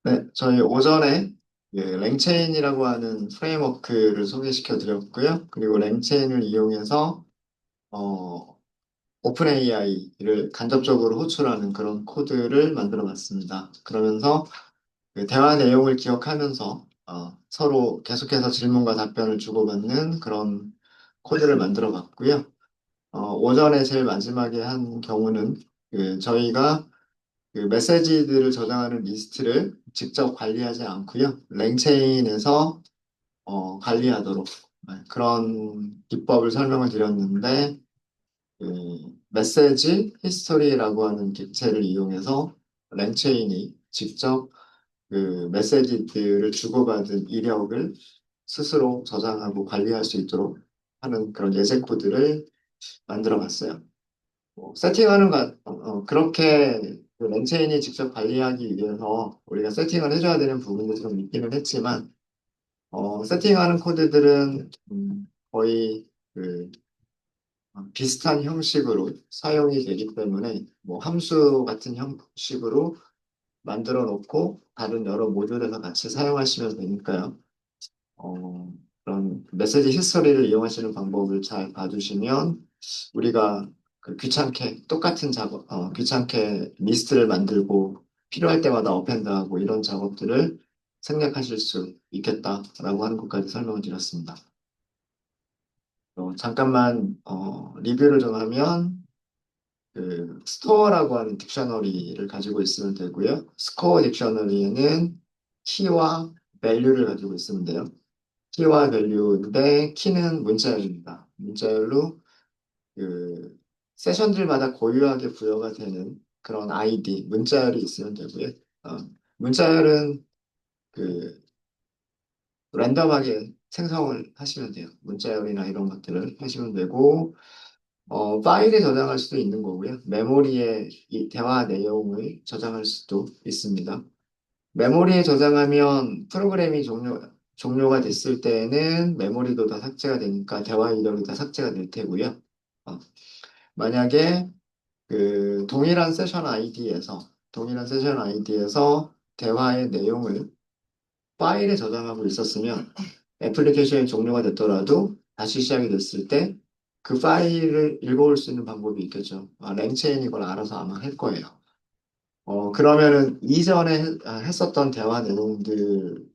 네, 저희 오전에 랭체인이라고 하는 프레임워크를 소개시켜 드렸고요. 그리고 랭체인을 이용해서 어, 오픈 AI를 간접적으로 호출하는 그런 코드를 만들어 봤습니다. 그러면서 그 대화 내용을 기억하면서 서로 계속해서 질문과 답변을 주고받는 그런 코드를 만들어 봤고요. 오전에 제일 마지막에 한 경우는 저희가 그 메시지들을 저장하는 리스트를 직접 관리하지 않고요. 랭체인에서 관리하도록 그런 기법을 설명을 드렸는데 메시지 히스토리라고 하는 객체를 이용해서 랭체인이 직접 그 메시지들을 주고받은 이력을 스스로 저장하고 관리할 수 있도록 하는 그런 예제 코드를 만들어 봤어요. 세팅하는 그렇게 그 렌체인이 직접 관리하기 위해서 우리가 세팅을 해줘야 되는 부분도 좀 있기는 했지만, 세팅하는 코드들은 거의 그 비슷한 형식으로 사용이 되기 때문에 뭐 함수 같은 형식으로 만들어 놓고 다른 여러 모듈에서 같이 사용하시면 되니까요. 그런 메시지 히스토리를 이용하시는 방법을 잘 봐주시면 우리가 그 귀찮게 똑같은 작업, 귀찮게 리스트를 만들고 필요할 때마다 어펜드하고 이런 작업들을 생략하실 수 있겠다라고 하는 것까지 설명을 드렸습니다. 잠깐만 리뷰를 좀 하면 그 스토어라고 하는 딕셔너리를 가지고 있으면 되고요. 스코어 딕셔너리에는 키와 밸류를 가지고 있으면 돼요. 키와 밸류인데 키는 문자열입니다. 문자열로 그 세션들마다 고유하게 부여가 되는 그런 아이디, 문자열이 있으면 되고요. 어, 문자열은 그 랜덤하게 생성을 하시면 돼요. 문자열이나 이런 것들을 하시면 되고 파일에 저장할 수도 있는 거고요. 메모리에 이 대화 내용을 저장할 수도 있습니다. 메모리에 저장하면 프로그램이 종료가 됐을 때에는 메모리도 다 삭제가 되니까 대화 이력이 다 삭제가 될 테고요. 어, 만약에 그 동일한 세션 아이디에서 대화의 내용을 파일에 저장하고 있었으면 애플리케이션이 종료가 됐더라도 다시 시작이 됐을 때 그 파일을 읽어올 수 있는 방법이 있겠죠. 랭체인이 이걸 알아서 아마 할 거예요. 그러면은 이전에 했었던 대화 내용들을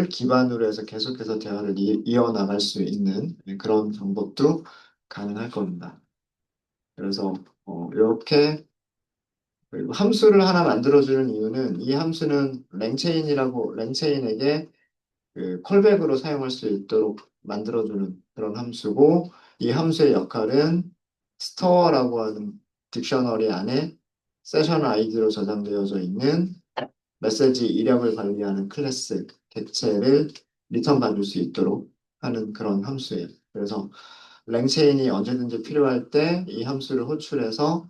기반으로 해서 계속해서 대화를 이어나갈 수 있는 그런 방법도 가능할 겁니다. 그래서 이렇게 그리고 함수를 하나 만들어주는 이유는 이 함수는 랭체인에게 그 콜백으로 사용할 수 있도록 만들어주는 그런 함수고 이 함수의 역할은 스토어라고 하는 딕셔너리 안에 세션 아이디로 저장되어져 있는 메시지 이력을 관리하는 클래스 객체를 리턴 받을 수 있도록 하는 그런 함수예요. 그래서 랭체인이 언제든지 필요할 때 이 함수를 호출해서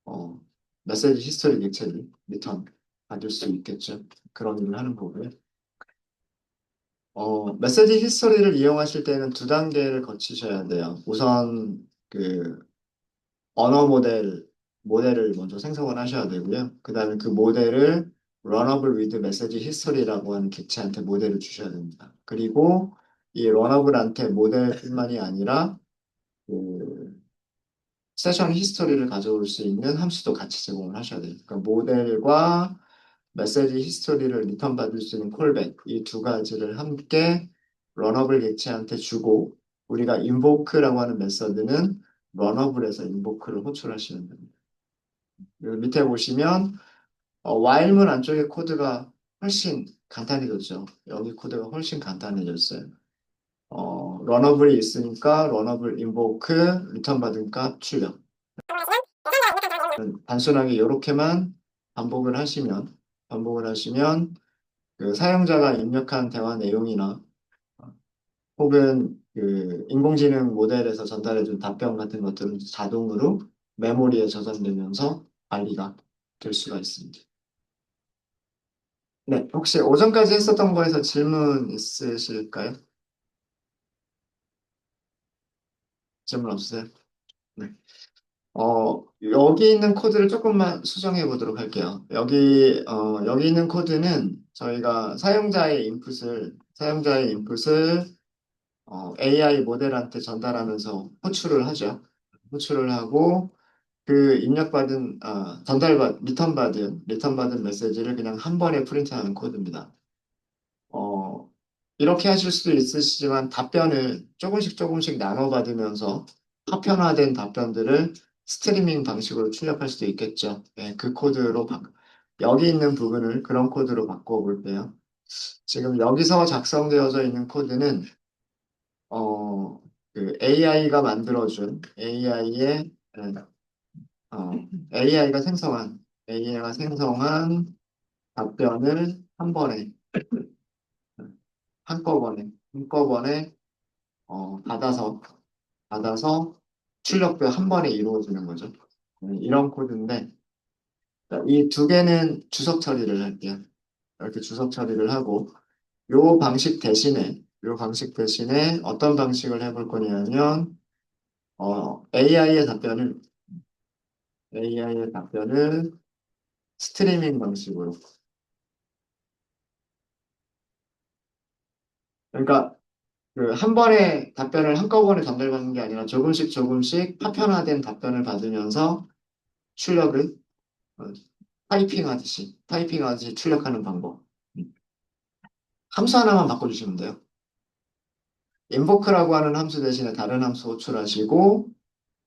어, 메시지 히스토리 객체를 리턴 받을 수 있겠죠. 그런 일을 하는 거고요. 메시지 히스토리를 이용하실 때는 두 단계를 거치셔야 돼요. 우선 그 언어 모델을 먼저 생성을 하셔야 되고요. 그 다음에 그 모델을 Runnable with Message History라고 하는 객체한테 모델을 주셔야 됩니다. 그리고 이 Runnable한테 모델뿐만이 아니라 그 세션 히스토리를 가져올 수 있는 함수도 같이 제공을 하셔야 돼요. 그러니까 모델과 메시지 히스토리를 리턴 받을 수 있는 콜백 이 두 가지를 함께 러너블 객체한테 주고 우리가 invoke라고 하는 메서드는 러너블에서 invoke를 호출하시면 됩니다. 그리고 밑에 보시면 while문 안쪽의 코드가 훨씬 간단해졌죠. 여기 코드가 훨씬 간단해졌어요. 러너블이 있으니까 러너블 invoke 리턴 받은 값 출력. 단순하게 이렇게만 반복을 하시면 그 사용자가 입력한 대화 내용이나 혹은 그 인공지능 모델에서 전달해준 답변 같은 것들은 자동으로 메모리에 저장되면서 관리가 될 수가 있습니다. 네, 혹시 오전까지 했었던 거에서 질문 있으실까요? 질문 없으세요? 네. 여기 있는 코드를 조금만 수정해 보도록 할게요. 여기 있는 코드는 저희가 사용자의 인풋을 AI 모델한테 전달하면서 호출을 하죠. 호출을 하고 그 리턴받은 메시지를 그냥 한 번에 프린트하는 코드입니다. 어, 이렇게 하실 수도 있으시지만 답변을 조금씩 조금씩 나눠받으면서 파편화된 답변들을 스트리밍 방식으로 출력할 수도 있겠죠. 네, 여기 있는 부분을 그런 코드로 바꿔볼게요. 지금 여기서 작성되어져 있는 코드는 어, AI가 생성한 답변을 한꺼번에 받아서 출력도 한 번에 이루어지는 거죠. 이런 코드인데 이 두 개는 주석 처리를 할게요. 이렇게 주석 처리를 하고 요 방식 대신에 어떤 방식을 해볼 거냐면 어, AI의 답변을 AI의 답변을 스트리밍 방식으로. 그러니까 그 한 번에 답변을 한꺼번에 전달받는 게 아니라 조금씩 조금씩 파편화된 답변을 받으면서 출력을 어, 타이핑하듯이 출력하는 방법. 함수 하나만 바꿔주시면 돼요. invoke라고 하는 함수 대신에 다른 함수 호출하시고,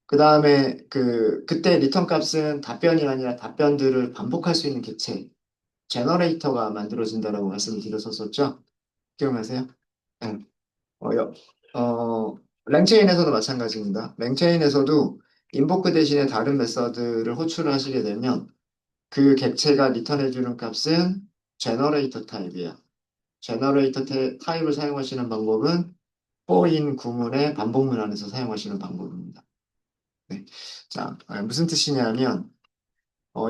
그 다음에 그때 리턴 값은 답변이 아니라 답변들을 반복할 수 있는 객체, 제너레이터가 만들어진다라고 말씀을 드렸었죠. 기억나세요? 네. 어, 여- 랭체인에서도 마찬가지입니다. 랭체인에서도 invoke 대신에 다른 메서드를 호출을 하시게 되면 그 객체가 리턴해주는 값은 제너레이터 타입이에요. 타입을 사용하시는 방법은 포인 구문의 반복문 안에서 사용하시는 방법입니다. 네. 자, 무슨 뜻이냐면,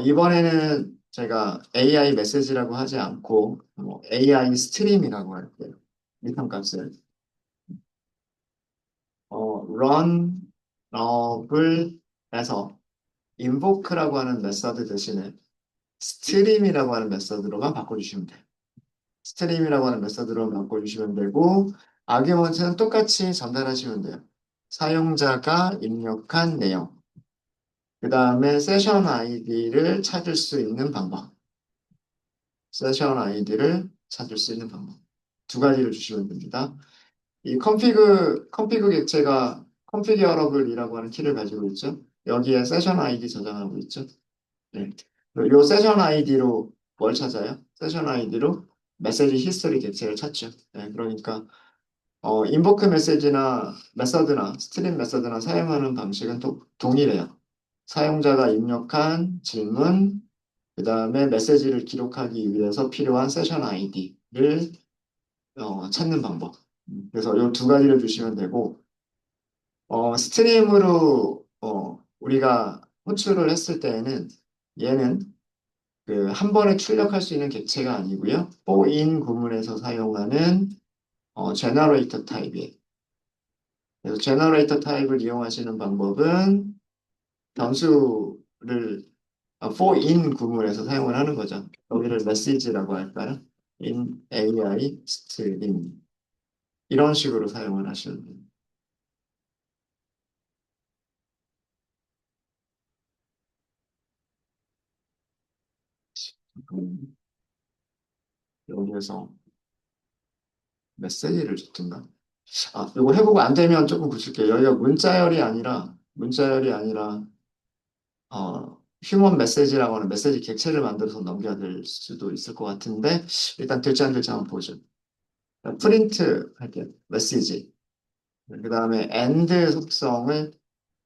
이번에는 제가 AI 메시지라고 하지 않고, AI 스트림이라고 할게요. 리턴 값을. run, 을 해서 invoke라고 하는 메서드 대신에 stream이라고 하는 메서드로만 바꿔주시면 돼요. 스트림이라고 하는 메서드로 바꿔주시면 되고, 아규먼트는 똑같이 전달하시면 돼요. 사용자가 입력한 내용. 그 다음에 세션 아이디를 찾을 수 있는 방법. 세션 아이디를 찾을 수 있는 방법. 두 가지를 주시면 됩니다. 이 컨피그 객체가 configuraable이라고 하는 키를 가지고 있죠. 여기에 세션 아이디 저장하고 있죠. 네. 요 세션 아이디로 뭘 찾아요? 세션 아이디로 메시지 히스토리 객체를 찾죠. 네, 그러니까 인보크 메서드나 스트림 메서드나 사용하는 방식은 동일해요. 사용자가 입력한 질문, 그 다음에 메시지를 기록하기 위해서 필요한 세션 아이디를 찾는 방법. 그래서 이 두 가지를 주시면 되고, 스트림으로 우리가 호출을 했을 때에는 얘는 그 한 번에 출력할 수 있는 객체가 아니고요. for 구문에서 사용하는 제너레이터 타입이에요. 그래서 제너레이터 타입을 이용하시는 방법은 변수를 for 구문에서 사용을 하는 거죠. 여기를 메시지라고 할까요? in AI string 이런 식으로 사용을 하시면 돼요. 여기에서 메시지를 줬든가. 이거 해보고 안 되면 조금 고칠게요. 여기가 문자열이 아니라 휴먼 메시지라고 하는 메시지 객체를 만들어서 넘겨야 될 수도 있을 것 같은데, 일단 될지 안 될지 한번 보죠. 프린트 할게요. 메시지. 그 다음에 end 속성을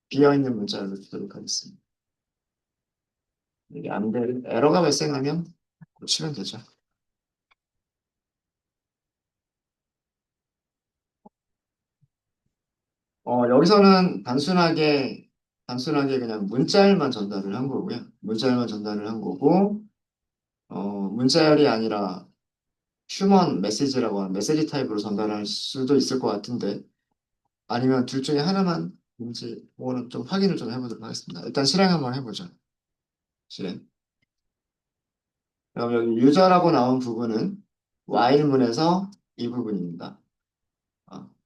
비어있는 문자로 주도록 하겠습니다. 이게 에러가 발생하면 고치면 되죠. 여기서는 단순하게 그냥 문자열만 전달을 한 거고요. 문자열만 전달을 한 거고, 문자열이 아니라 휴먼 메시지라고 하는 메시지 타입으로 전달할 수도 있을 것 같은데, 아니면 둘 중에 하나만 뭔지, 뭐는 좀 확인을 좀 해보도록 하겠습니다. 일단 실행 한번 해보죠. 실행. 그럼 여기 유저라고 나온 부분은 while문에서 이 부분입니다.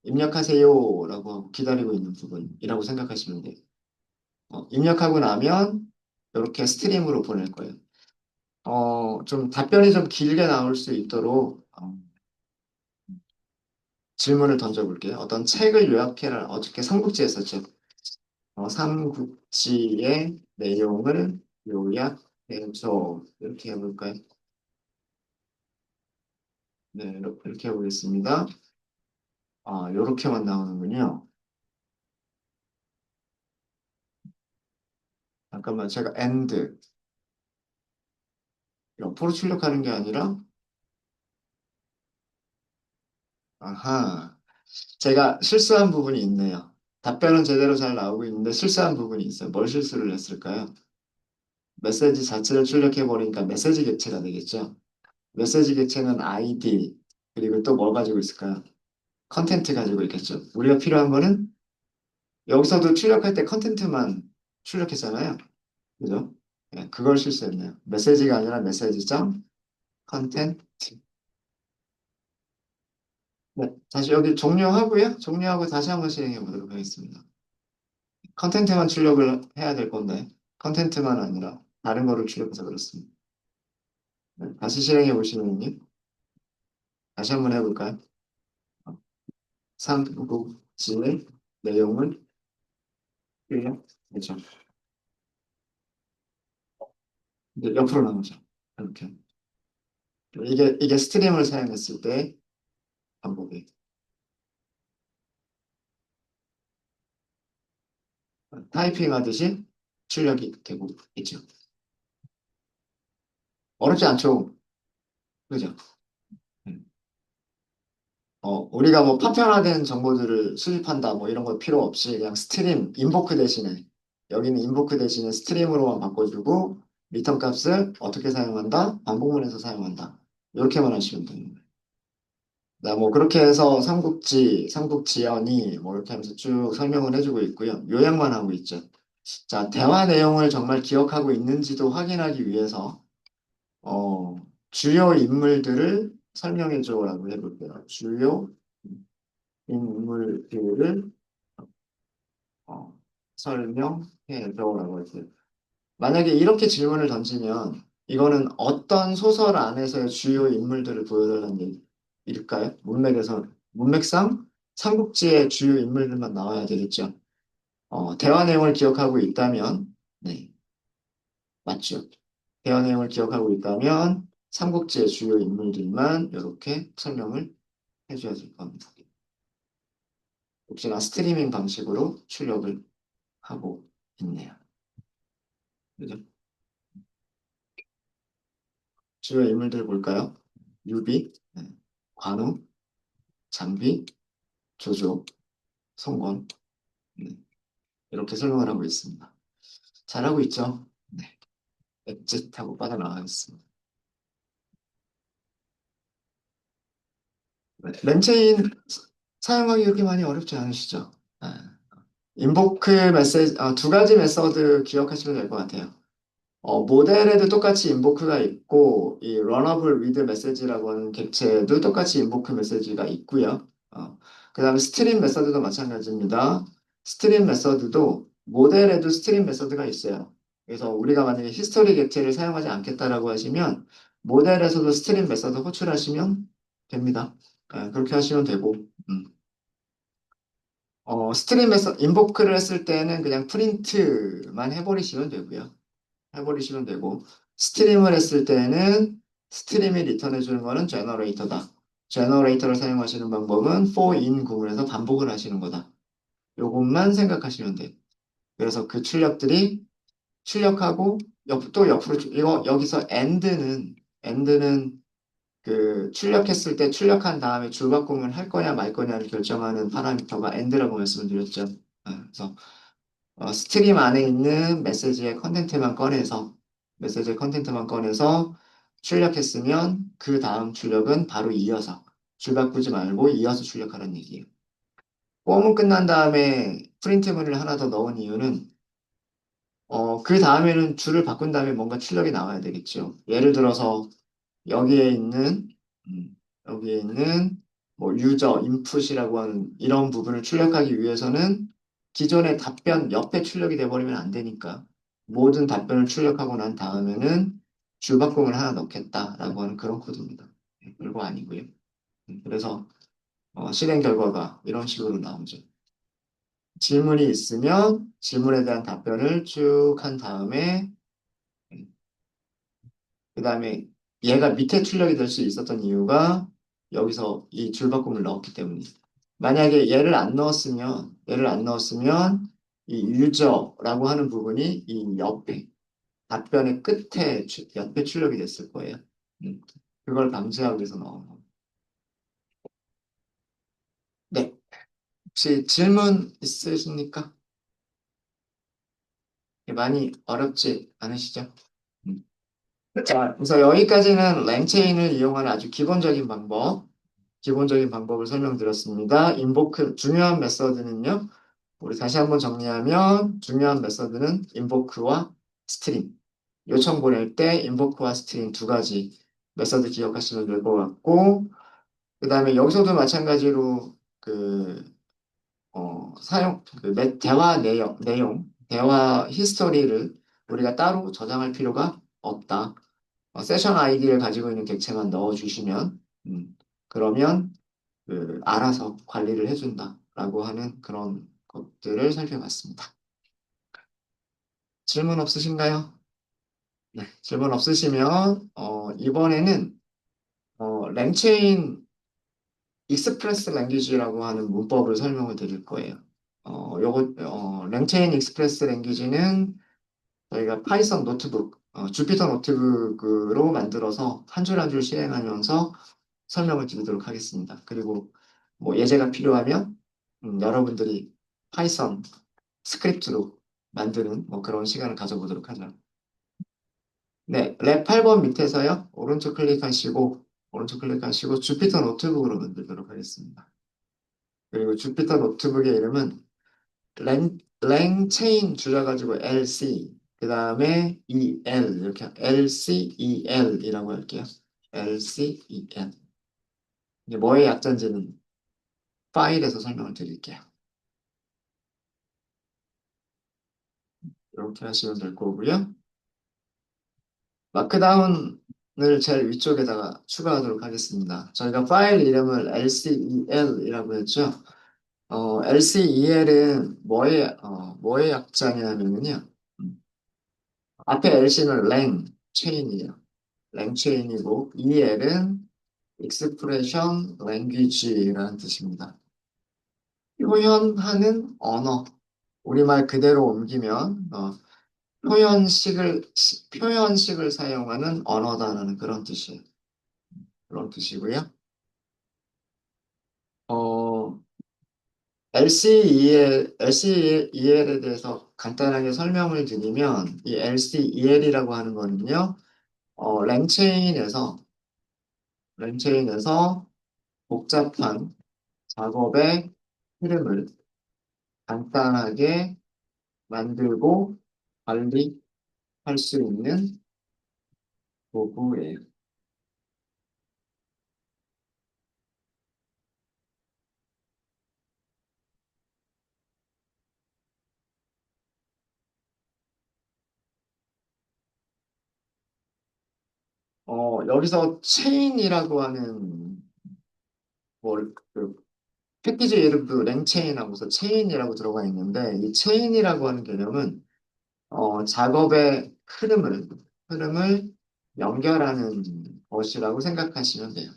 입력하세요라고 하고 기다리고 있는 부분이라고 생각하시면 돼요. 입력하고 나면 이렇게 스트림으로 보낼 거예요. 좀 답변이 좀 길게 나올 수 있도록 질문을 던져볼게요. 어떤 책을 요약해라. 어저께 삼국지 했었죠. 삼국지의 내용을 요약해줘. 이렇게 해볼까요? 네, 이렇게 해보겠습니다. 요렇게만 나오는군요. 잠깐만, 제가 and 옆으로 출력하는 게 아니라, 아하, 제가 실수한 부분이 있네요. 답변은 제대로 잘 나오고 있는데 실수한 부분이 있어요. 뭘 실수를 했을까요? 메시지 자체를 출력해버리니까 메시지 객체가 되겠죠. 메시지 객체는 ID, 그리고 또 뭘 가지고 있을까요? 컨텐트 가지고 있겠죠. 우리가 필요한 거는 여기서도 출력할 때 컨텐트만 출력했잖아요. 그죠? 네, 그걸 실수했네요. 메시지가 아니라 메시지점 컨텐트. 네, 다시 여기 종료하고요. 종료하고 다시 한번 실행해 보도록 하겠습니다. 컨텐트만 출력을 해야 될 건데 컨텐트만 아니라 다른 거를 출력해서 그렇습니다. 네, 다시 실행해 보시면요. 다시 한번 해볼까요? 삼국지의 내용을 출력. 그렇죠. 이제 옆으로 나오죠. 이렇게. 이게 스트림을 사용했을 때 반복이 타이핑 하듯이 출력이 되고 있죠. 어렵지 않죠? 그죠? 음. 우리가 뭐 파편화된 정보들을 수집한다 뭐 이런 거 필요 없이 그냥 스트림, 인보크 대신에 여기는 인보크 대신에 스트림으로만 바꿔주고 리턴 값을 어떻게 사용한다? 반복문에서 사용한다. 이렇게만 하시면 됩니다. 뭐 그렇게 해서 삼국지연이 뭐 이렇게 하면서 쭉 설명을 해주고 있고요. 요약만 하고 있죠. 자, 대화 내용을 정말 기억하고 있는지도 확인하기 위해서 어, 주요 인물들을 설명해줘라고 해볼게요. 주요 인물들을 설명해줘라고 했어요. 만약에 이렇게 질문을 던지면 이거는 어떤 소설 안에서의 주요 인물들을 보여달라는 얘기일까요? 문맥상 삼국지의 주요 인물들만 나와야 되겠죠. 대화 내용을 기억하고 있다면, 네, 맞죠. 대화 내용을 기억하고 있다면 삼국지의 주요 인물들만 이렇게 설명을 해줘야 될 겁니다. 혹시나 스트리밍 방식으로 출력을 하고 있네요. 그죠? 주요 인물들 볼까요? 유비, 네, 관우, 장비, 조조, 성권, 네, 이렇게 설명을 하고 있습니다. 잘하고 있죠? 네, 엑짓하고 빠져나가겠습니다. 네, 램체인 사용하기 그렇게 많이 어렵지 않으시죠? 네. 인보크 메시지, 두 가지 메서드 기억하시면 될 것 같아요. 모델에도 똑같이 인보크가 있고, 이 러너블 위드 메시지라고 하는 객체에도 똑같이 인보크 메시지가 있고요. 그 다음에 스트림 메서드도 마찬가지입니다. 스트림 메서드도 모델에도 스트림 메서드가 있어요. 그래서 우리가 만약에 히스토리 객체를 사용하지 않겠다라고 하시면, 모델에서도 스트림 메서드 호출하시면 됩니다. 그렇게 하시면 되고, 음. 스트림에서 인보크를 했을 때는 그냥 프린트만 해버리시면 되고요. 해버리시면 되고, 스트림을 했을 때는 스트림이 리턴해 주는 거는 제너레이터다. 제너레이터를 사용하시는 방법은 for in 구문에서 반복을 하시는 거다. 요것만 생각하시면 돼요. 그래서 그 출력들이 출력하고 또 옆으로 이거 여기서 end는 그 출력했을 때 출력한 다음에 줄바꿈을 할 거냐 말 거냐를 결정하는 파라미터가 end라고 말씀을 드렸죠. 그래서 스트림 안에 있는 메시지의 컨텐트만 꺼내서 출력했으면 그 다음 출력은 바로 이어서 줄 바꾸지 말고 이어서 출력하라는 얘기예요. form은 끝난 다음에 프린트문을 하나 더 넣은 이유는 그 다음에는 줄을 바꾼 다음에 뭔가 출력이 나와야 되겠죠. 예를 들어서 여기에 있는 음, 여기에 있는 뭐 유저 인풋이라고 하는 이런 부분을 출력하기 위해서는 기존의 답변 옆에 출력이 돼버리면 안 되니까 모든 답변을 출력하고 난 다음에는 줄바꿈을 하나 넣겠다라고 하는 그런 코드입니다. 별거 아니고요. 그래서 실행 결과가 이런 식으로 나오죠. 질문이 있으면 질문에 대한 답변을 쭉 한 다음에 그 다음에 얘가 밑에 출력이 될 수 있었던 이유가 여기서 이 줄바꿈을 넣었기 때문이에요. 만약에 얘를 안 넣었으면 이 유저라고 하는 부분이 이 옆에 답변의 끝에 옆에 출력이 됐을 거예요. 음, 그걸 방지하기 위해서 넣은 겁니다. 네, 혹시 질문 있으십니까? 많이 어렵지 않으시죠? 음. 자, 그래서 여기까지는 랭체인을 이용하는 아주 기본적인 방법을 설명드렸습니다. 인보크, 중요한 메서드는요, 우리 다시 한번 정리하면, 중요한 메서드는 인보크와 스트링. 요청 보낼 때 인보크와 스트링 두 가지 메서드 기억하시면 될 것 같고, 그 다음에 여기서도 마찬가지로 대화 대화 히스토리를 우리가 따로 저장할 필요가 없다. 세션 아이디를 가지고 있는 객체만 넣어주시면, 그러면 알아서 관리를 해준다라고 하는 그런 것들을 살펴봤습니다. 질문 없으신가요? 네, 질문 없으시면 이번에는 랭체인 익스프레스 랭귀지라고 하는 문법을 설명을 드릴 거예요. 랭체인 익스프레스 랭귀지는 저희가 파이썬 노트북, 주피터 노트북으로 만들어서 한 줄 한 줄 실행하면서 설명을 드리도록 하겠습니다. 그리고 뭐 예제가 필요하면 여러분들이 파이썬 스크립트로 만드는 뭐 그런 시간을 가져보도록 하죠. 네, 랩 8번 밑에서요. 오른쪽 클릭하시고 주피터 노트북으로 만들도록 하겠습니다. 그리고 주피터 노트북의 이름은 랭체인 줄여가지고 LC 그 다음에 EL 이렇게 LCEL이라고 할게요. LCEL 이게 뭐의 약자인지는 파일에서 설명을 드릴게요. 이렇게 하시면 될 거고요. 마크다운을 제일 위쪽에다가 추가하도록 하겠습니다. 저희가 파일 이름을 LCEL이라고 했죠. LCEL은 뭐의 약자냐면요. 앞에 LC는 랭, 체인이에요. 랭 체인이고, EL은 Expression Language라는 뜻입니다. 표현하는 언어. 우리말 그대로 옮기면, 표현식을 사용하는 언어다라는 그런 뜻이에요. 그런 뜻이고요. 어, LCEL에 대해서 간단하게 설명을 드리면, 이 LCEL이라고 하는 거는요, 어, 랭체인에서, 랭체인에서 복잡한 작업의 흐름을 간단하게 만들고 관리할 수 있는 도구예요. 여기서 체인이라고 하는 패키지 이름도 랭체인하고서 체인이라고 들어가 있는데 이 체인이라고 하는 개념은 작업의 흐름을 연결하는 것이라고 생각하시면 돼요.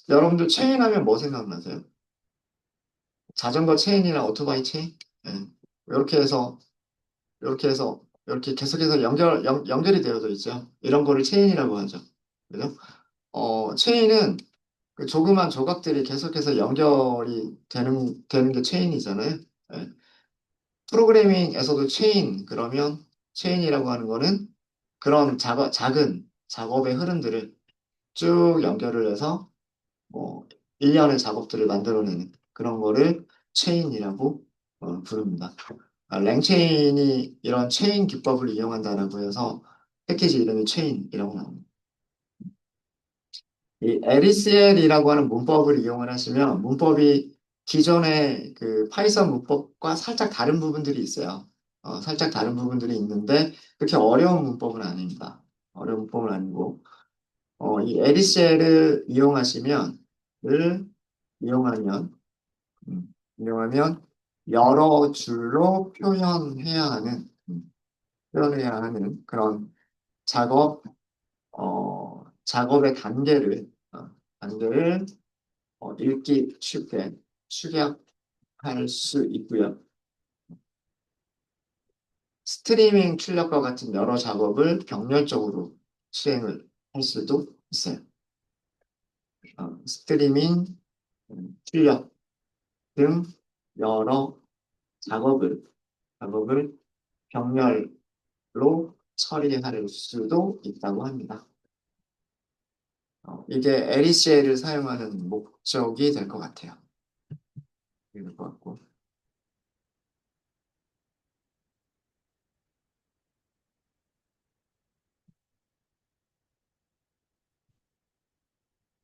여러분들 체인 하면 뭐 생각나세요? 자전거 체인이나 오토바이 체인? 예. 이렇게 해서 이렇게 계속해서 연결이 되어져 있죠. 이런 거를 체인이라고 하죠. 그죠? 체인은 그 조그만 조각들이 계속해서 연결이 되는 게 체인이잖아요. 예. 프로그래밍에서도 그러면 체인이라고 하는 거는 그런 작은 작업의 흐름들을 쭉 연결을 해서 뭐 일련의 작업들을 만들어내는 그런 거를 체인이라고 부릅니다. 랭체인이 이런 체인 기법을 이용한다라고 해서 패키지 이름이 체인이라고 나옵니다. 이 LECL이라고 하는 문법을 이용을 하시면 문법이 기존의 그 파이썬 문법과 살짝 다른 부분들이 있어요. 살짝 다른 부분들이 있는데 그렇게 어려운 문법은 아닙니다. 어려운 문법은 아니고 이 LECL을 을 이용하면 이용하면 여러 줄로 표현해야 하는 그런 작업 작업의 단계를 읽기 쉽게 축약할 수 있고요. 스트리밍 출력과 같은 여러 작업을 병렬적으로 수행을 할 수도 있어요. 스트리밍, 출력 등 여러 작업을 병렬로 처리할 수도 있다고 합니다. 이게 LECL을 사용하는 목적이 될 것 같아요. 될 것 같고.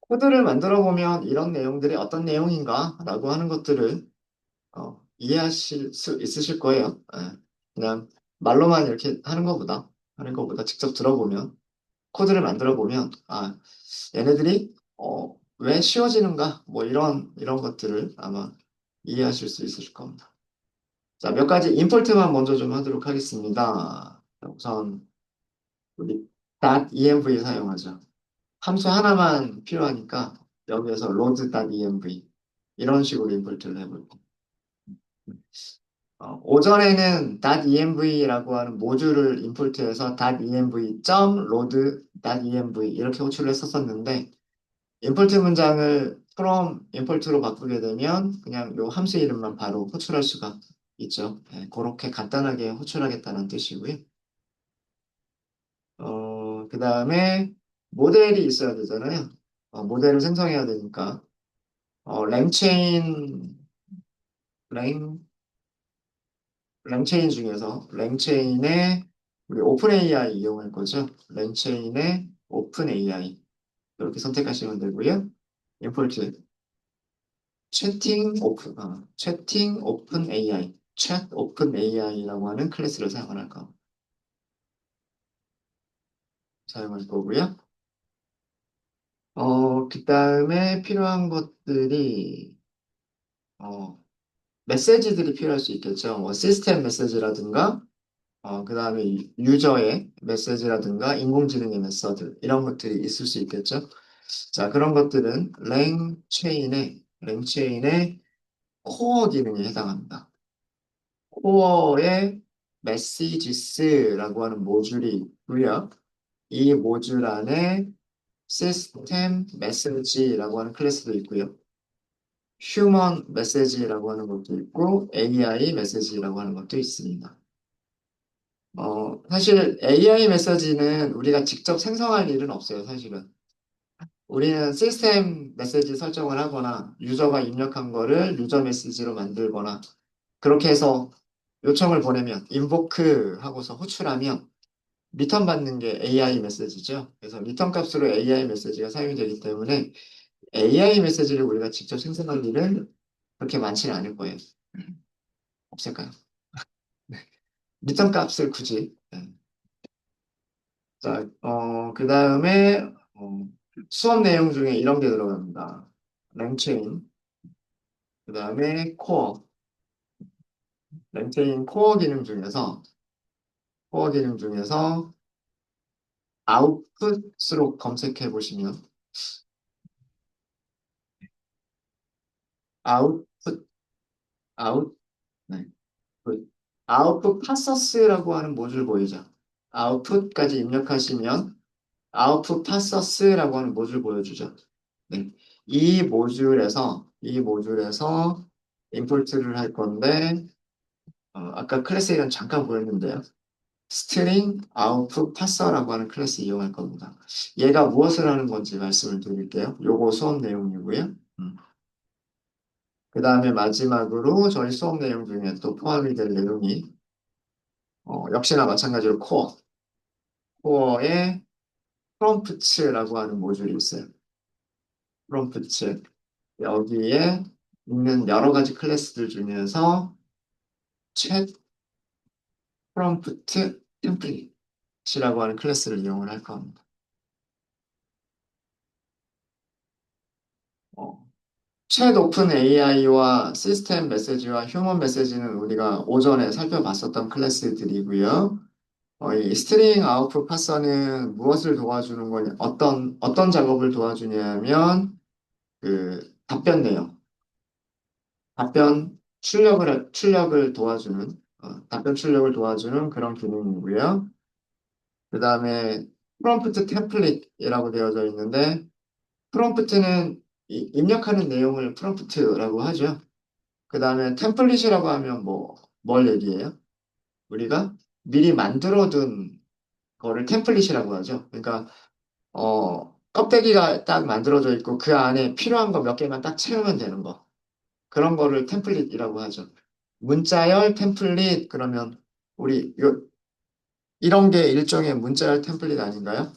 코드를 만들어 보면 이런 내용들이 어떤 내용인가라고 하는 것들을 이해하실 수 있으실 거예요. 예. 그냥 말로만 이렇게 하는 것보다 직접 들어보면 코드를 만들어 보면 얘네들이 왜 쉬워지는가 뭐 이런 것들을 아마 이해하실 수 있으실 겁니다. 자, 몇 가지 임포트만 먼저 좀 하도록 하겠습니다. 우선 우리 .env 사용하죠. 함수 하나만 필요하니까 여기에서 load.env 이런 식으로 임포트를 해볼게요. 오전에는 .env라고 하는 모듈을 임포트해서 .env.load.env 이렇게 호출을 했었었는데 임포트 문장을 from 임포트로 바꾸게 되면 그냥 요 함수 이름만 바로 호출할 수가 있죠. 네, 그렇게 간단하게 호출하겠다는 뜻이고요. 그 다음에 모델이 있어야 되잖아요. 모델을 생성해야 되니까 랭체인 랭 랭체인 중에서 랭체인의 우리 오픈 AI 이용할 거죠. 랭체인의 오픈 AI 이렇게 선택하시면 되고요. 임포트 채팅 오픈 AI 챗 오픈 AI라고 하는 클래스를 사용할 거고요. 그 다음에 필요한 것들이 어, 메시지들이 필요할 수 있겠죠. 뭐 시스템 메시지라든가 그 다음에 유저의 메시지라든가 인공지능의 메서드 이런 것들이 있을 수 있겠죠. 자, 그런 것들은 랭체인의 코어 기능에 해당합니다. 코어에 메시지스라고 하는 모듈이 있고요. 이 모듈 안에 시스템 메시지라고 하는 클래스도 있고요. 휴먼 메시지라고 하는 것도 있고 AI 메시지라고 하는 것도 있습니다. 사실 AI 메시지는 우리가 직접 생성할 일은 없어요, 사실은. 우리는 시스템 메시지 설정을 하거나 유저가 입력한 거를 유저 메시지로 만들거나 그렇게 해서 요청을 보내면 인보크 하고서 호출하면 리턴 받는 게 AI 메시지죠. 그래서 리턴 값으로 AI 메시지가 사용이 되기 때문에 AI 메시지를 우리가 직접 생성할 일은 그렇게 많지는 않을 거예요. 없을까요? 리턴 값을 굳이. 네. 자, 그 다음에 수업 내용 중에 이런 게 들어갑니다. 랭체인, 그 다음에 랭체인 코어 기능 중에서 아웃풋으로 검색해 보시면 아웃풋, 아웃, 네. 아웃풋 파서스라고 하는 모듈 보이죠? 아웃풋까지 입력하시면 아웃풋 파서스라고 하는 모듈 보여주죠. 네. 이 모듈에서 임포트를 할 건데 아까 클래스 이름 잠깐 보였는데요. 스트링 아웃풋 파서라고 하는 클래스 이용할 겁니다. 얘가 무엇을 하는 건지 말씀을 드릴게요. 요거 수업 내용이고요. 그 다음에 마지막으로 저희 수업 내용 중에 또 포함이 될 내용이 역시나 마찬가지로 코어에 프롬프츠라고 하는 모듈이 있어요. 프롬프츠. 여기에 있는 여러 가지 클래스들 중에서 챗 프롬프트 템플릿이라고 하는 클래스를 이용을 할 겁니다. 어, 챗 오픈 AI와 시스템 메시지와 휴먼 메시지는 우리가 오전에 살펴봤었던 클래스들이고요. 이 스트링 아웃풋 파서는 무엇을 도와주는 거냐, 어떤 작업을 도와주냐면, 답변 내용, 출력을 도와주는, 답변 출력을 도와주는 그런 기능이고요. 그 다음에 프롬프트 템플릿이라고 되어져 있는데, 프롬프트는 입력하는 내용을 프롬프트라고 하죠. 그 다음에 템플릿이라고 하면 뭘 얘기해요? 우리가 미리 만들어둔 거를 템플릿이라고 하죠. 그러니까, 껍데기가 딱 만들어져 있고 그 안에 필요한 거 몇 개만 딱 채우면 되는 거. 그런 거를 템플릿이라고 하죠. 문자열 템플릿, 그러면 우리 이런 게 일종의 문자열 템플릿 아닌가요?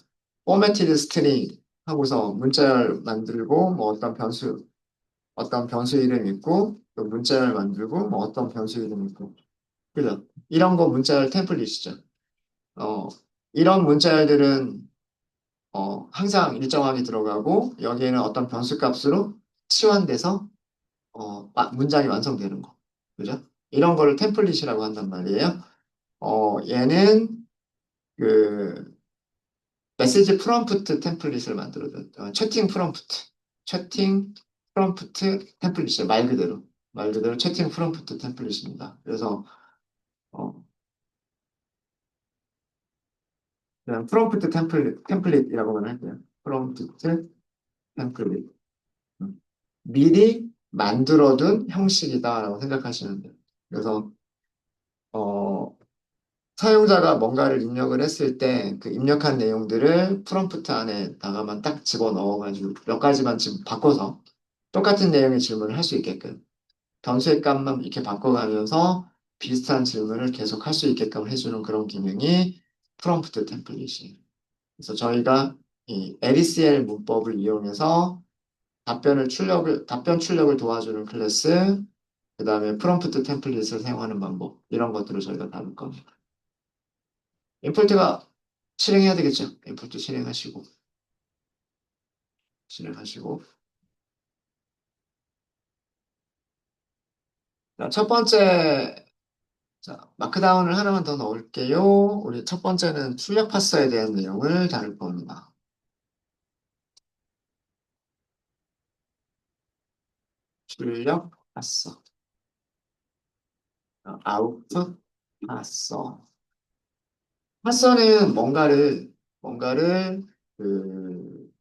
포매티드 스트링 하고서 문자열 만들고 어떤 변수 이름 있고 또 문자열 만들고 어떤 변수 이름 있고 그죠? 이런 거 문자열 템플릿이죠. 어, 이런 문자열들은 항상 일정하게 들어가고 여기에는 어떤 변수 값으로 치환돼서 문장이 완성되는 거. 그죠? 이런 거를 템플릿이라고 한단 말이에요. 얘는 그 메시지 프롬프트 템플릿을 만들어줘. 채팅 프롬프트 템플릿이에요. 말 그대로 채팅 프롬프트 템플릿입니다. 그래서 어, 그냥 프롬프트 템플릿이라고만 할게요. 프롬프트 템플릿. 음. 미리 만들어둔 형식이다라고 생각하시면 돼요. 그래서 어, 사용자가 뭔가를 입력을 했을 때 그 입력한 내용들을 프롬프트 안에다가만 딱 집어 넣어가지고 몇 가지만 지금 바꿔서 똑같은 내용의 질문을 할 수 있게끔 변수의 값만 이렇게 바꿔가면서 비슷한 질문을 계속 할 수 있게끔 해주는 그런 기능이 프롬프트 템플릿이에요. 그래서 저희가 이 LECL 문법을 이용해서 답변 출력을 도와주는 클래스, 그 다음에 프롬프트 템플릿을 사용하는 방법, 이런 것들을 저희가 다룰 겁니다. 임포트가 실행해야 되겠죠? 임포트 실행하시고. 자, 첫 번째, 자, 마크다운을 하나만 더 넣을게요. 우리 첫 번째는 출력 파서에 대한 내용을 다룰 겁니다. 출력 파서, 아웃풋 파서. 파서는 뭔가를, 그,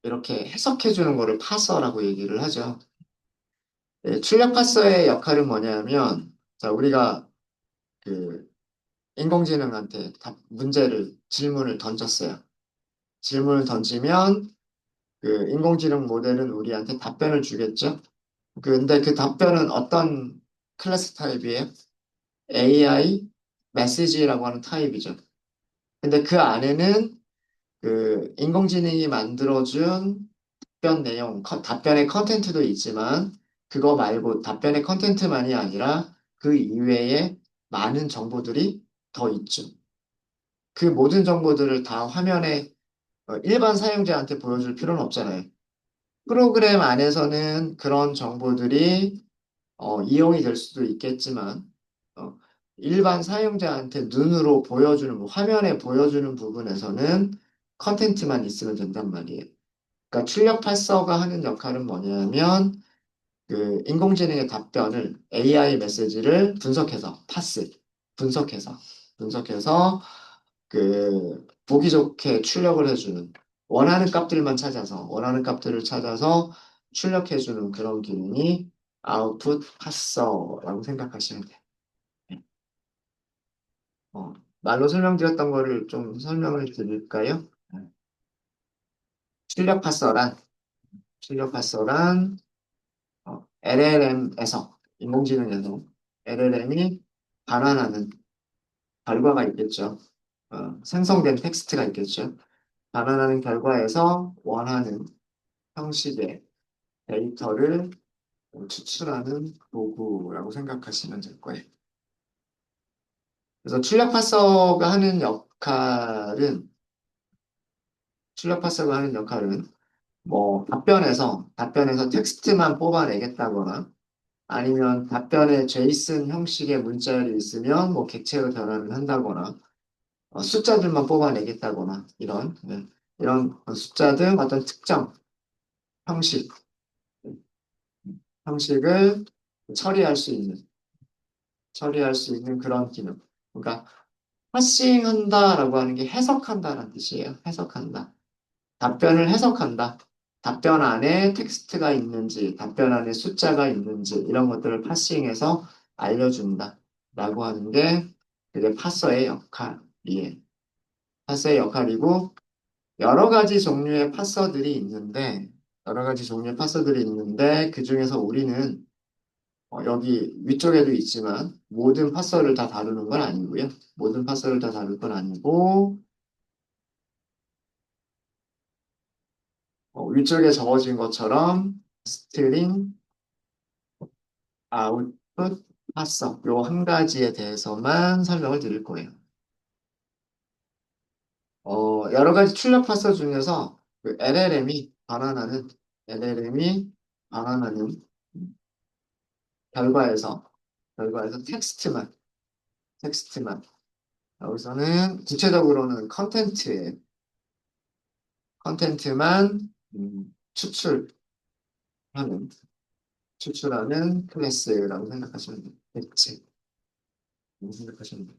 이렇게 해석해 주는 거를 파서라고 얘기를 하죠. 네, 출력 파서의 역할은 뭐냐면, 자, 우리가 그 인공지능한테 질문을 던졌어요. 질문을 던지면 그 인공지능 모델은 우리한테 답변을 주겠죠. 근데 그 답변은 어떤 클래스 타입이에요? AI 메시지라고 하는 타입이죠. 근데 그 안에는 그 인공지능이 만들어준 답변의 컨텐츠도 있지만 그거 말고 답변의 컨텐츠만이 아니라 그 이외에 많은 정보들이 더 있죠. 그 모든 정보들을 다 화면에 일반 사용자한테 보여줄 필요는 없잖아요. 프로그램 안에서는 그런 정보들이 이용이 될 수도 있겠지만 어, 일반 사용자한테 눈으로 보여주는 화면에 보여주는 부분에서는 컨텐츠만 있으면 된단 말이에요. 그러니까 출력 파서가 하는 역할은 뭐냐면 그 인공지능의 답변을 AI 메시지를 분석해서 분석해서 보기 좋게 출력을 해주는 원하는 값들을 찾아서 출력해주는 그런 기능이 아웃풋 파서라고 생각하시면 돼요. 네. 어, 말로 설명드렸던 거를 좀 설명을 드릴까요? 네. 출력 파서란, 출력 파서란 LLM에서, 인공지능에서 LLM이 반환하는 결과가 있겠죠. 생성된 텍스트가 있겠죠. 반환하는 결과에서 원하는 형식의 데이터를 추출하는 도구라고 생각하시면 될 거예요. 그래서 출력 파서가 하는 역할은 뭐 답변에서 텍스트만 뽑아내겠다거나 아니면 답변에 제이슨 형식의 문자열이 있으면 뭐 객체로 변환을 한다거나 숫자들만 뽑아내겠다거나 이런 숫자 등 어떤 특정 형식 형식을 처리할 수 있는 처리할 수 있는 그런 기능. 그러니까 파싱한다라고 하는 게 해석한다라는 뜻이에요. 해석한다. 답변을 해석한다. 답변 안에 텍스트가 있는지, 답변 안에 숫자가 있는지, 이런 것들을 파싱해서 알려준다. 라고 하는 게 그게 파서의 역할이에요. 파서의 역할이고, 여러 가지 종류의 파서들이 있는데, 그 중에서 우리는 여기 위쪽에도 있지만, 모든 파서를 다 다루는 건 아니고요. 모든 파서를 다 다룰 건 아니고, 위쪽에 적어진 것처럼 스트링, 아웃풋, 파서 요 한 가지에 대해서만 설명을 드릴 거예요. 여러 가지 출력 파서 중에서 그 LLM이 반환하는 결과에서 텍스트만 텍스트만 여기서는 구체적으로는 컨텐트만 추출하는 클래스라고 생각하시면 돼요. 객체 생각하시면 돼요.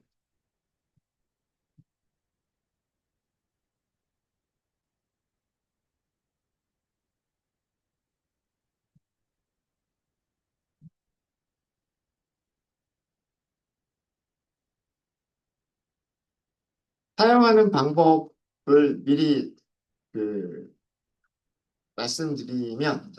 사용하는 방법을 미리 그 말씀드리면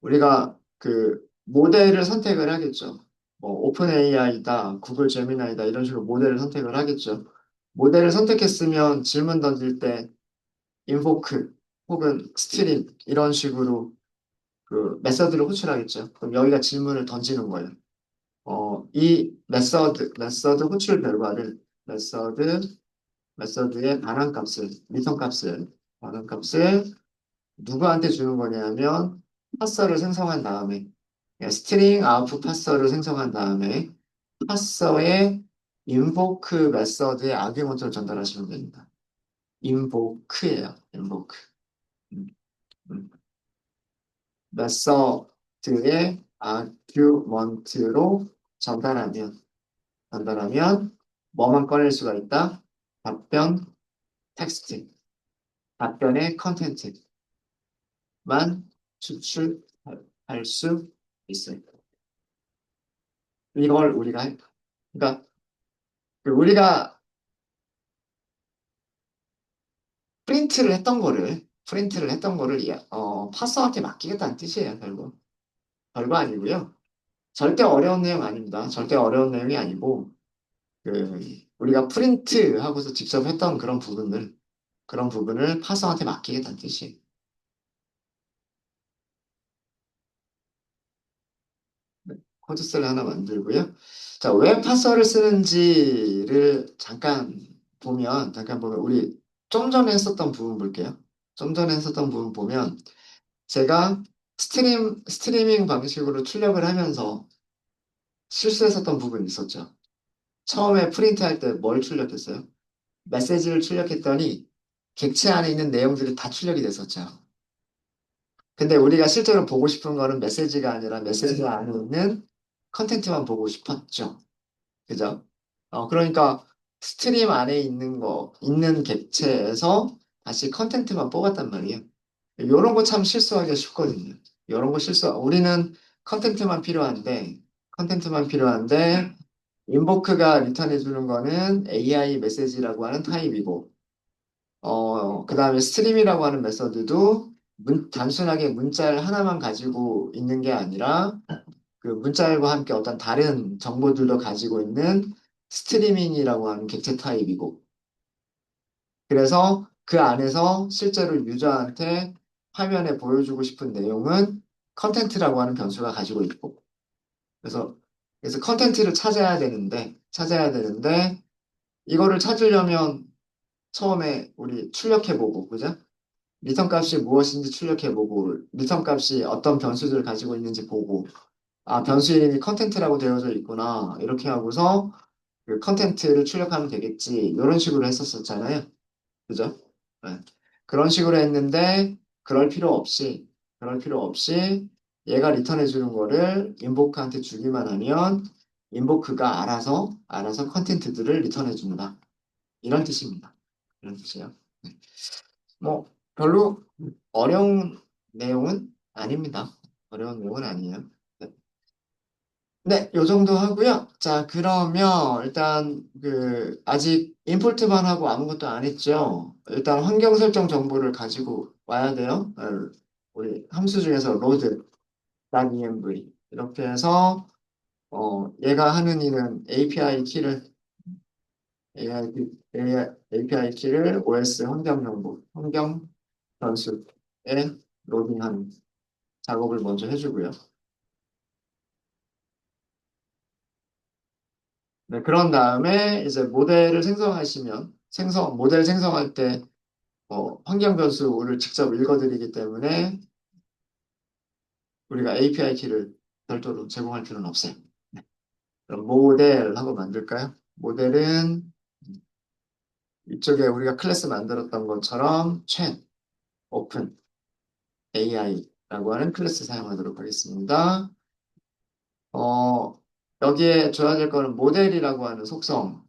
우리가 그 모델을 선택을 하겠죠. 뭐 오픈 AI다, 구글 제미나이다 이런 식으로 모델을 선택을 하겠죠. 모델을 선택했으면 질문 던질 때 인보크 혹은 스트링 이런 식으로 그 메서드를 호출하겠죠. 그럼 여기가 질문을 던지는 거예요. 이 메서드 호출 결과를 메서드의 반환값을 누구한테 주는 거냐면 파서를 생성한 다음에 스트링 아웃풋 파서를 생성한 다음에 파서의 invoke 메서드의 아규먼트를 전달하시면 됩니다. invoke예요. invoke. 음, 음. 메서드의 아규먼트로 전달하면 뭐만 꺼낼 수가 있다? 답변 텍스트, 답변의 컨텐츠만 추출할 수 있어요. 이걸 우리가 그러니까 우리가 프린트를 했던 거를 파서한테 맡기겠다는 뜻이에요, 결국. 별거 아니고요. 절대 어려운 내용 아닙니다. 절대 어려운 내용이 아니고 그 우리가 프린트 하고서 직접 했던 그런 부분을 파서한테 맡기겠다는 뜻이에요. 네, 코드셀 하나 만들고요. 자, 왜 파서를 쓰는지를 잠깐 보면 우리 좀 전에 했었던 부분 볼게요. 좀 전에 했었던 부분 보면 제가 스트리밍 방식으로 출력을 하면서 실수했었던 부분이 있었죠. 처음에 프린트할 때 뭘 출력했어요? 메시지를 출력했더니 객체 안에 있는 내용들이 다 출력이 됐었죠. 근데 우리가 실제로 보고 싶은 거는 메시지가 아니라 메시지 안에 있는 컨텐츠만 보고 싶었죠. 그죠? 그러니까 스트림 안에 있는 객체에서 다시 컨텐츠만 뽑았단 말이에요. 이런 거 참 실수하기가 쉽거든요. 우리는 컨텐트만 필요한데, 컨텐트만 필요한데, 인보크가 리턴해 주는 거는 AI 메시지라고 하는 타입이고, 그 다음에 스트림이라고 하는 메서드도 단순하게 문자를 하나만 가지고 있는 게 아니라 그 문자열과 함께 어떤 다른 정보들도 가지고 있는 스트리밍이라고 하는 객체 타입이고, 그래서 그 안에서 실제로 유저한테 화면에 보여주고 싶은 내용은 컨텐트라고 하는 변수가 가지고 있고, 그래서 컨텐트를 찾아야 되는데 이거를 찾으려면 처음에 우리 출력해보고, 그죠? 리턴 값이 무엇인지 출력해보고, 리턴 값이 어떤 변수들을 가지고 있는지 보고, 아, 변수 이름이 컨텐트라고 되어져 있구나. 이렇게 하고서 그 컨텐트를 출력하면 되겠지. 이런 식으로 했었었잖아요. 그죠? 네. 그런 식으로 했는데, 그럴 필요 없이 얘가 리턴해 주는 거를 인보크한테 주기만 하면 인보크가 알아서 컨텐트들을 리턴해 준다. 이런 뜻입니다. 이런 뜻이에요. 네. 뭐, 별로 어려운 내용은 아닙니다. 어려운 내용은 아니에요. 네. 네, 요 정도 하고요. 자, 그러면 일단 아직 임포트만 하고 아무것도 안 했죠. 일단 환경 설정 정보를 가지고 와야 돼요. 우리 함수 중에서 load, .env 이렇게 해서 얘가 하는 일은 API 키를 OS 환경 정보, 환경 변수에 로딩하는 작업을 먼저 해주고요. 네, 그런 다음에 이제 모델 생성할 때 환경 변수를 직접 읽어드리기 때문에 우리가 API 키를 별도로 제공할 필요는 없어요. 네. 그럼 모델 하고 만들까요? 모델은 이쪽에 우리가 클래스 만들었던 것처럼 오픈 AI라고 하는 클래스 사용하도록 하겠습니다. 어, 여기에 줘야 될 거는 모델이라고 하는 속성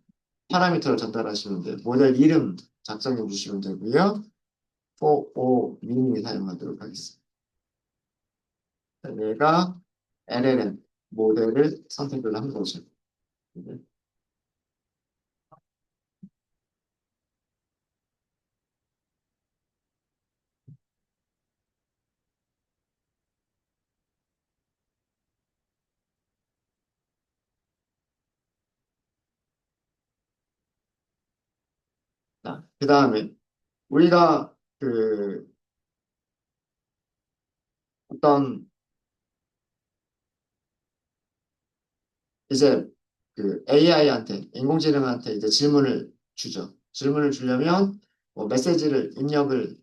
파라미터를 전달하시면 돼요. 모델 이름 작성해 주시면 되고요. for 미니 사용하도록 하겠습니다. 얘가 LLM 모델을 선택을 한 거죠. 그 다음에 우리가 어떤 이제 AI한테 인공지능한테 이제 질문을 주죠. 질문을 주려면 뭐 메시지를 입력을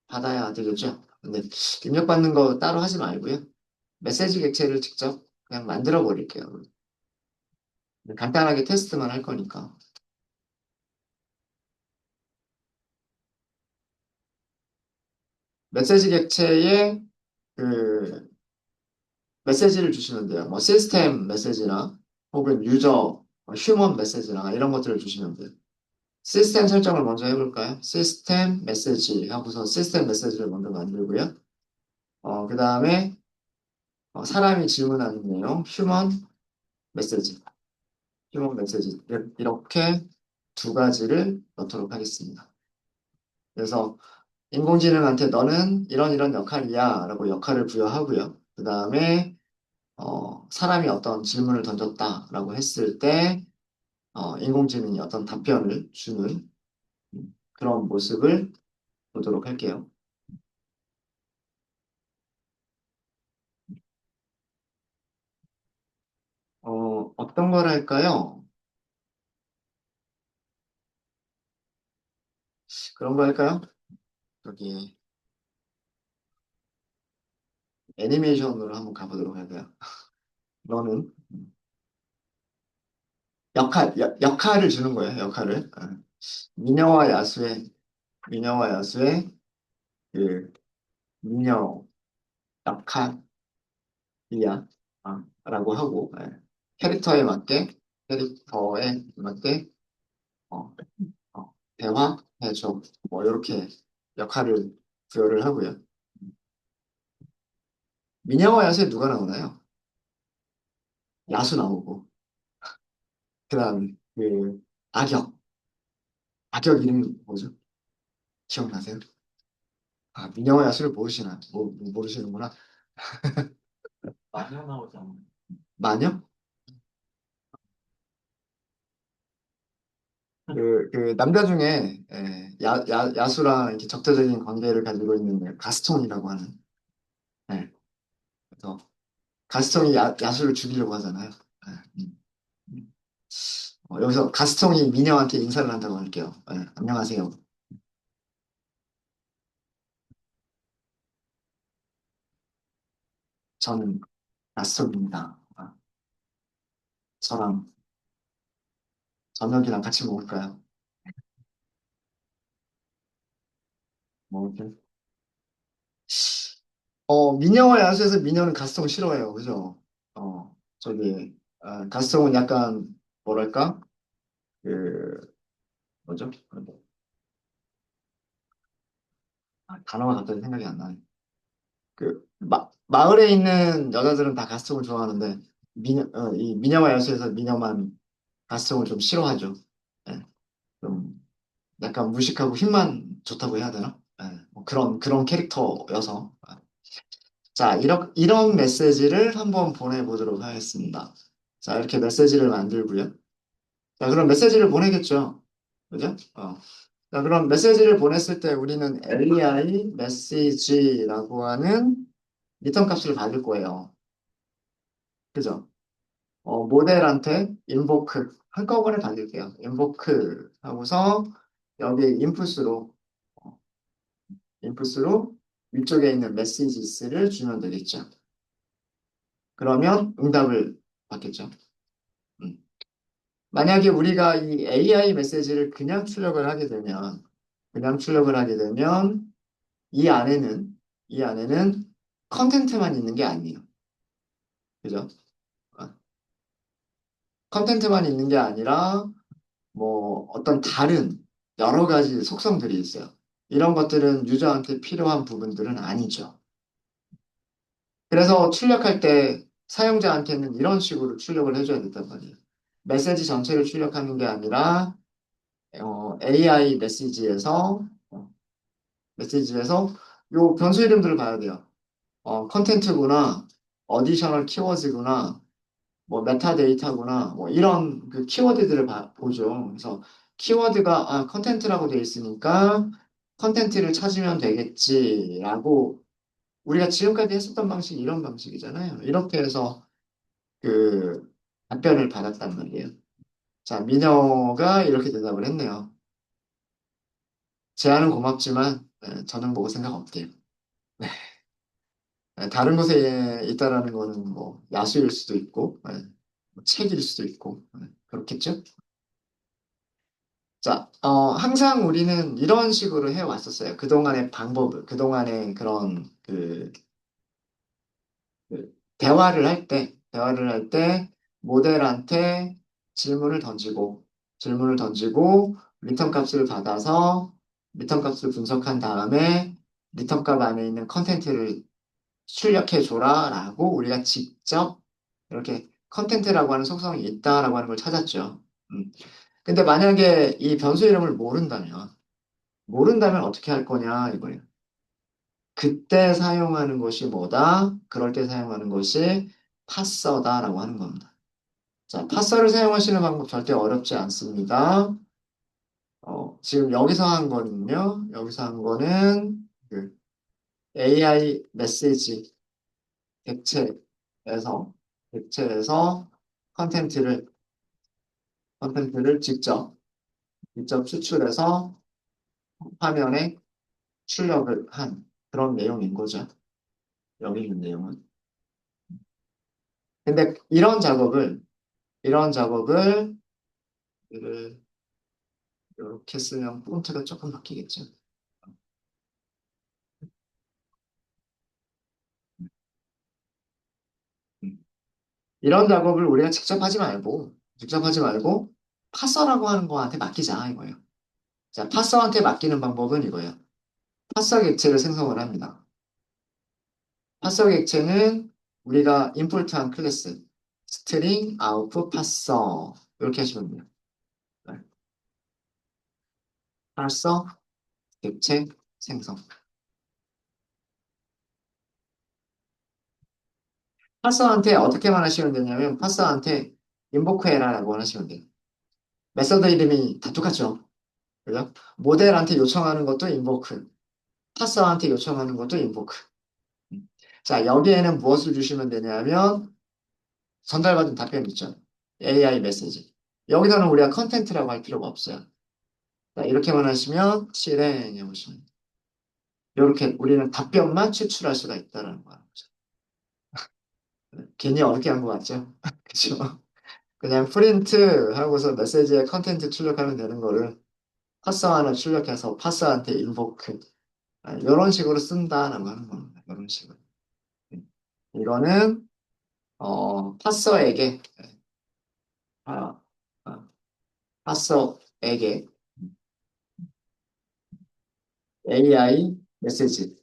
받아야 되겠죠. 근데 입력받는 거 따로 하지 말고요. 메시지 객체를 직접 그냥 만들어 버릴게요. 간단하게 테스트만 할 거니까. 메시지 객체에 그 메시지를 주시면 돼요. 뭐 시스템 메시지나 혹은 휴먼 메시지나 이런 것들을 주시면 돼요. 시스템 설정을 먼저 해볼까요? 시스템 메시지 하고서 시스템 메시지를 먼저 만들고요. 그 다음에 사람이 질문하는 내용, 메시지, 휴먼 메시지 이렇게 두 가지를 넣도록 하겠습니다. 그래서 인공지능한테 너는 이런 역할이야 라고 역할을 부여하고요. 그 다음에 사람이 어떤 질문을 던졌다라고 했을 때 인공지능이 어떤 답변을 주는 그런 모습을 보도록 할게요. 어떤 걸 할까요? 그런 거 할까요? 여기 애니메이션으로 한번 가보도록 할까요? 너는 역할을 주는 거예요, 역할을. 미녀와 야수의, 미녀와 야수의 그 미녀 역할이야, 라고 하고, 캐릭터에 맞게, 어, 대화해줘. 뭐, 이렇게 역할을 부여를 하고요. 미녀와 야수에 누가 나오나요? 야수 나오고, 그 다음, 악역. 악역 이름이 뭐죠? 기억나세요? 아, 민영화 야수를 모르시는구나. 마녀 나오잖아. 마녀? 남자 중에, 야수랑 이렇게 적대적인 관계를 가지고 있는 가스통이라고 하는, 예, 그래서 가스통이 야수를 죽이려고 하잖아요. 예, 음. 여기서 가스통이 민영한테 인사를 한다고 할게요. 예, 안녕하세요. 저는 가스통입니다. 아, 저랑 저녁이랑 같이 먹을까요? 뭐, 이렇게. 민영화 야수에서 민영은 가스통 싫어해요. 그죠? 가스통은 약간, 뭐랄까? 그, 뭐죠? 단어가 갑자기 생각이 안 나네. 마을에 있는 여자들은 다 가스통을 좋아하는데, 이 미녀와 야수에서 미녀만 가스통을 좀 싫어하죠. 예, 좀 약간 무식하고 힘만 좋다고 해야 되나? 예, 뭐 그런 캐릭터여서. 자, 이런 메시지를 한번 보내보도록 하겠습니다. 자, 이렇게 메시지를 만들고요. 자, 그럼 메시지를 보내겠죠. 그죠? 자, 그럼 메시지를 보냈을 때 우리는 LEI 메시지라고 하는 리턴 값을 받을 거예요. 그죠? 모델한테 인보크 한꺼번에 받을게요. 인보크 하고서 여기 어, 인풋으로 위쪽에 있는 메시지스를 주면 되겠죠. 그러면 응답을 받겠죠. 음. 만약에 우리가 이 AI 메시지를 그냥 출력을 하게 되면 이 안에는, 이 안에는 컨텐트만 있는 게 아니에요. 그죠? 어, 컨텐트만 있는 게 아니라 뭐 어떤 다른 여러 가지 속성들이 있어요. 이런 것들은 유저한테 필요한 부분들은 아니죠. 그래서 출력할 때 사용자한테는 이런 식으로 출력을 해줘야 된단 말이에요. 메시지 전체를 출력하는 게 아니라 AI 메시지에서 요 변수 이름들을 봐야 돼요. 컨텐트구나, 어디셔널 키워드구나, 뭐 메타데이터구나, 뭐 이런 그 키워드들을 보죠. 그래서 키워드가 컨텐트라고 되어 있으니까 컨텐트를 찾으면 되겠지라고 우리가 지금까지 했었던 방식이 이런 방식이잖아요. 이렇게 해서 그 답변을 받았단 말이에요. 자, 미녀가 이렇게 대답을 했네요. 제안은 고맙지만 저는 보고 생각 없대요. 다른 곳에 있다라는 거는 뭐 야수일 수도 있고 뭐 책일 수도 있고 그렇겠죠? 자, 항상 우리는 이런 식으로 해왔었어요. 그동안의 그런 대화를 할 때 모델한테 질문을 던지고 리턴 값을 받아서 리턴 값을 분석한 다음에 리턴 값 안에 있는 컨텐츠를 출력해 줘라라고 우리가 직접 이렇게 컨텐츠라고 하는 속성이 있다라고 하는 걸 찾았죠. 음. 근데 만약에 이 변수 이름을 모른다면 어떻게 할 거냐 이거예요. 그때 사용하는 것이 뭐다? 그럴 때 사용하는 것이 파서다라고 하는 겁니다. 자, 파서를 사용하시는 방법 절대 어렵지 않습니다. 지금 여기서 한 거는 그 AI 메시지 객체에서, 객체에서 컨텐츠를, 컨텐츠를 직접 추출해서 화면에 출력을 한 그런 내용인 거죠. 여기 있는 내용은. 근데 이런 작업을 이렇게 쓰면 폰트가 조금 바뀌겠죠. 음. 이런 작업을 우리가 직접 하지 말고 파서라고 하는 거한테 맡기자 이거예요. 자, 파서한테 맡기는 방법은 이거예요. 파서 객체를 생성을 합니다. 파서 객체는 우리가 임포트한 클래스, 스트링 아웃풋 파서 이렇게 하시면 돼요. 네. 파서 객체 생성. 파서한테 어떻게만 하시면 되냐면 파서한테 인보크 해라라고 하시면 돼요. 메서드 이름이 다 똑같죠. 그죠? 모델한테 요청하는 것도 인보크, 파서한테 요청하는 것도 인보크. 자, 여기에는 무엇을 주시면 되냐면 전달받은 답변 있죠. AI 메시지. 여기서는 우리가 컨텐트라고 할 필요가 없어요. 자, 이렇게만 하시면 실행해 보시면 돼요. 이렇게 우리는 답변만 추출할 수가 있다는 거죠. 괜히 어렵게 한 것 같죠? 그죠? 그냥 프린트 하고서 메시지에 컨텐트 출력하면 되는 거를 파서 하나 출력해서 파서한테 인보크 이런 식으로 쓴다라고 하는 겁니다. 이런 식으로. 이거는 파서에게 아, 아, 파서에게 AI 메시지를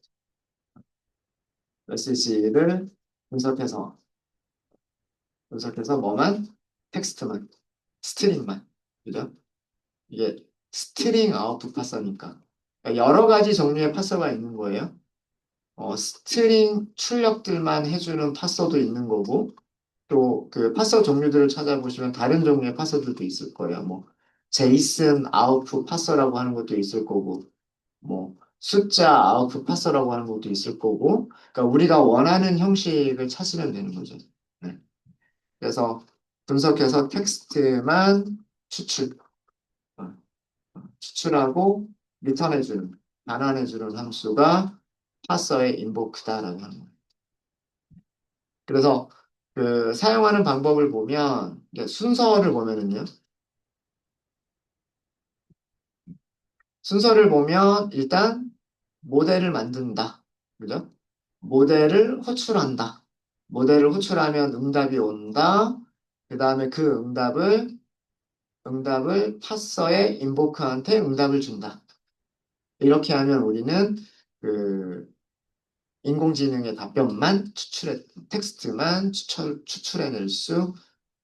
분석해서 뭐만 텍스트만 스트링만 그죠? 이게 스트링 아웃풋 파서니까 그러니까 여러 가지 종류의 파서가 있는 거예요. 스트링 출력들만 해주는 파서도 있는 거고 또 그 파서 종류들을 찾아보시면 다른 종류의 파서들도 있을 거예요. 뭐 제이슨 아웃풋 파서라고 하는 것도 있을 거고 뭐 숫자 아웃풋 파서라고 하는 것도 있을 거고 그러니까 우리가 원하는 형식을 찾으면 되는 거죠. 네. 그래서 분석해서 텍스트만 추출 어, 추출하고 리턴해주는 반환해주는 함수가 파서의 인보크다라고 하는 거예요. 그래서 그 사용하는 방법을 보면 이게 순서를 보면은요. 순서를 보면 일단 모델을 만든다. 그죠? 모델을 호출한다. 모델을 호출하면 응답이 온다. 그 다음에 그 응답을 파서의 인보크한테 응답을 준다. 이렇게 하면 우리는 그 인공지능의 답변만 텍스트만 추출해낼 수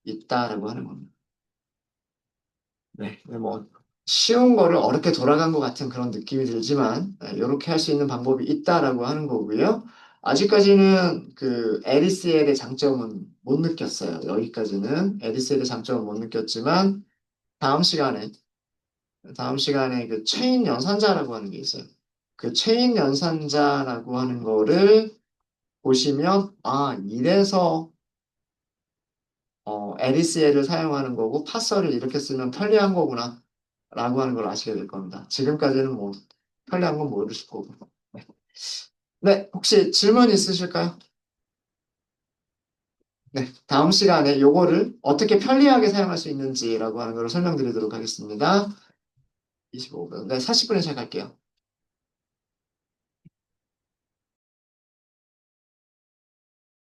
있다라고 하는 겁니다. 네, 뭐 쉬운 거를 어렵게 돌아간 것 같은 그런 느낌이 들지만 이렇게 할 수 있는 방법이 있다라고 하는 거고요. 아직까지는 그 에리스엘의 장점은 못 느꼈어요. 여기까지는 에리스엘의 장점은 못 느꼈지만 다음 시간에 다음 시간에 그 체인 연산자라고 하는 게 있어요. 그 체인 연산자라고 하는 거를 보시면 이래서 LECL을 사용하는 거고 파서를 이렇게 쓰면 편리한 거구나 라고 하는 걸 아시게 될 겁니다. 지금까지는 뭐 편리한 건 모르실 거고. 네, 네, 혹시 질문 있으실까요? 네, 다음 시간에 요거를 어떻게 편리하게 사용할 수 있는지라고 하는 걸 설명드리도록 하겠습니다. 25분, 네, 40분에 시작할게요.